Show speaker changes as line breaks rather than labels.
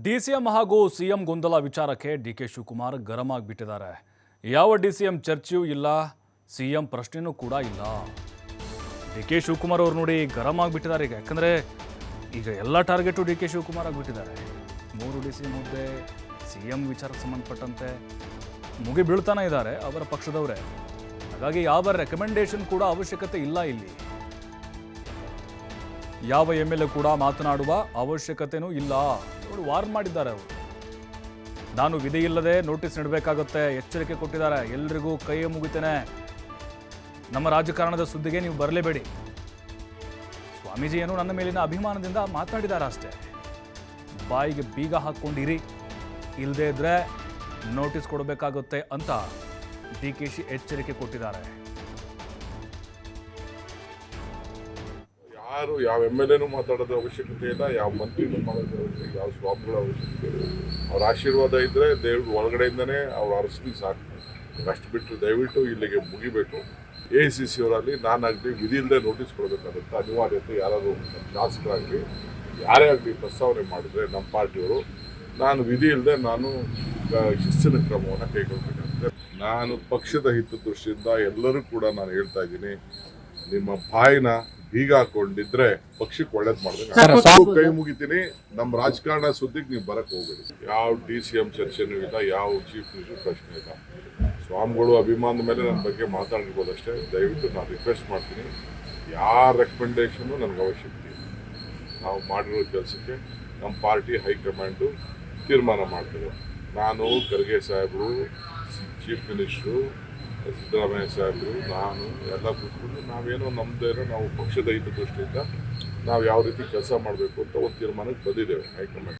DCM ಹಾಗೂ CM ಗೊಂದಲ ವಿಚಾರಕ್ಕೆ ಡಿಕೆ ಶಿವಕುಮಾರ್ ಗರಂ ಆಗಿಬಿಟ್ಟಿದ್ದಾರೆ. ಯಾವ ಡಿಸಿಎಂ ಚರ್ಚೆಯೂ ಇಲ್ಲ, ಸಿಎಂ ಪ್ರಶ್ನೆಯೂ ಕೂಡ ಇಲ್ಲ. ಡಿಕೆ ಶಿವಕುಮಾರ್ ಅವರು ನೋಡಿ ಗರಂ ಆಗಿಬಿಟ್ಟಿದ್ದಾರೆ. ಈಗ ಯಾಕಂದರೆ ಈಗ ಎಲ್ಲ ಟಾರ್ಗೆಟು ಡಿಕೆ ಶಿವಕುಮಾರ್ ಆಗಿಬಿಟ್ಟಿದ್ದಾರೆ. 3 ಡಿಸಿಎಂ ಹುದ್ದೆ, ಸಿಎಂ ವಿಚಾರಕ್ಕೆ ಸಂಬಂಧಪಟ್ಟಂತೆ ಮುಗಿ ಬೀಳ್ತಾನೆ ಇದ್ದಾರೆ ಅವರ ಪಕ್ಷದವರೇ. ಹಾಗಾಗಿ ಯಾವ ರೆಕಮೆಂಡೇಶನ್ ಕೂಡ ಅವಶ್ಯಕತೆ ಇಲ್ಲ. ಇಲ್ಲಿ ಯಾವ MLA ಕೂಡ ಮಾತನಾಡುವ ಅವಶ್ಯಕತೆನೂ ಇಲ್ಲ. ವಾರ್ನ್ ಮಾಡಿದ್ದಾರೆ ಅವರು. ನಾನು ವಿಧಿ ಇಲ್ಲದೆ ನೋಟಿಸ್ ನೀಡಬೇಕಾಗುತ್ತೆ, ಎಚ್ಚರಿಕೆ ಕೊಟ್ಟಿದ್ದಾರೆ. ಎಲ್ರಿಗೂ ಕೈ ಮುಗಿತೇನೆ, ನಮ್ಮ ರಾಜಕಾರಣದ ಸುದ್ದಿಗೆ ನೀವು ಬರಲೇಬೇಡಿ. ಸ್ವಾಮೀಜಿ ಏನು ನನ್ನ ಮೇಲಿನ ಅಭಿಮಾನದಿಂದ ಮಾತನಾಡಿದ್ದಾರೆ ಅಷ್ಟೇ. ಬಾಯಿಗೆ ಬೀಗ ಹಾಕ್ಕೊಂಡಿರಿ, ಇಲ್ಲದೇ ಇದ್ರೆ ನೋಟಿಸ್ ಕೊಡಬೇಕಾಗುತ್ತೆ ಅಂತ DKC ಎಚ್ಚರಿಕೆ ಕೊಟ್ಟಿದ್ದಾರೆ.
ಯಾರು ಯಾವ MLAನೂ ಮಾತಾಡೋದು ಅವಶ್ಯಕತೆ ಇಲ್ಲ, ಯಾವ ಮಂತ್ರಿನೂ ಮಾಡೋದು ಅವಶ್ಯಕತೆ, ಯಾವ ಸ್ವಾಮಿಗಳ ಅವಶ್ಯಕತೆ ಇಲ್ಲ. ಅವ್ರ ಆಶೀರ್ವಾದ ಇದ್ದರೆ ದೇವ್ರ ಒಳಗಡೆಯಿಂದನೇ ಅವ್ರು ಅರಸಿ ಸಾಕು. ಅಷ್ಟು ಬಿಟ್ಟು ದಯವಿಟ್ಟು ಇಲ್ಲಿಗೆ ಮುಗಿಬೇಕು. AICC ಅವರಲ್ಲಿ ನಾನಾಗಲಿ ವಿಧಿ ಇಲ್ಲದೆ ನೋಟಿಸ್ ಕೊಡಬೇಕಾದಂಥ ಅನಿವಾರ್ಯತೆ ಯಾರಾದರೂ ಶಾಸಕರಾಗಲಿ ಯಾರೇ ಆಗಲಿ ಪ್ರಸ್ತಾವನೆ ಮಾಡಿದ್ರೆ ನಮ್ಮ ಪಾರ್ಟಿಯವರು, ನಾನು ವಿಧಿ ಇಲ್ಲದೆ ನಾನು ಶಿಸ್ತಿನ ಕ್ರಮವನ್ನು ಕೈಗೊಳ್ಳಬೇಕಾಗುತ್ತೆ. ನಾನು ಪಕ್ಷದ ಹಿತದೃಷ್ಟಿಯಿಂದ ಎಲ್ಲರೂ ಕೂಡ ನಾನು ಹೇಳ್ತಾ ಇದ್ದೀನಿ, ನಿಮ್ಮ ಬಾಯಿನ ಬೀಗ ಹಾಕೊಂಡಿದ್ರೆ ಪಕ್ಷಕ್ಕೆ ಒಳ್ಳೇದು ಮಾಡಿದ್ರೆ ಕೈ ಮುಗಿತೀನಿ. ನಮ್ಮ ರಾಜಕಾರಣ ಸುದ್ದಿಗೆ ನೀವು ಬರಕ್ಕೆ ಹೋಗ್ಬೇಡಿ. ಯಾವ DCM ಚರ್ಚೆನೂ ಇಲ್ಲ, ಯಾವ ಚೀಫ್ ಮಿನಿಸ್ಟರ್ ಪ್ರಶ್ನೆ ಇಲ್ಲ. ಸ್ವಾಮಿಗಳು ಅಭಿಮಾನದ ಮೇಲೆ ನನ್ನ ಬಗ್ಗೆ ಮಾತಾಡಿರ್ಬೋದು ಅಷ್ಟೇ. ದಯವಿಟ್ಟು ನಾನು ರಿಕ್ವೆಸ್ಟ್ ಮಾಡ್ತೀನಿ, ಯಾರ ರೆಕಮೆಂಡೇಶನು ನನಗೆ ಅವಶ್ಯಕತೆ ಇಲ್ಲ. ನಾವು ಮಾಡಿರೋ ಕೆಲಸಕ್ಕೆ ನಮ್ಮ ಪಾರ್ಟಿ ಹೈಕಮಾಂಡು ತೀರ್ಮಾನ ಮಾಡ್ತದೆ. ನಾನು ಖರ್ಗೆ ಸಾಹೇಬರು, ಚೀಫ್ ಮಿನಿಸ್ಟ್ರು ಸಿದ್ದರಾಮಯ್ಯ ಸಾಹೇಬರು, ನಾನು ಎಲ್ಲ ಕೂತ್ಕೊಂಡು ನಾವೇನೋ ನಮ್ಮದೇನೋ ನಾವು ಪಕ್ಷದ ಹಿತದೃಷ್ಟಿಯಿಂದ ನಾವು ಯಾವ ರೀತಿ ಕೆಲಸ ಮಾಡಬೇಕು ಅಂತ ಒಂದು ತೀರ್ಮಾನಕ್ಕೆ ಬಂದಿದ್ದೇವೆ ಹೈಕಮಾಂಡ್.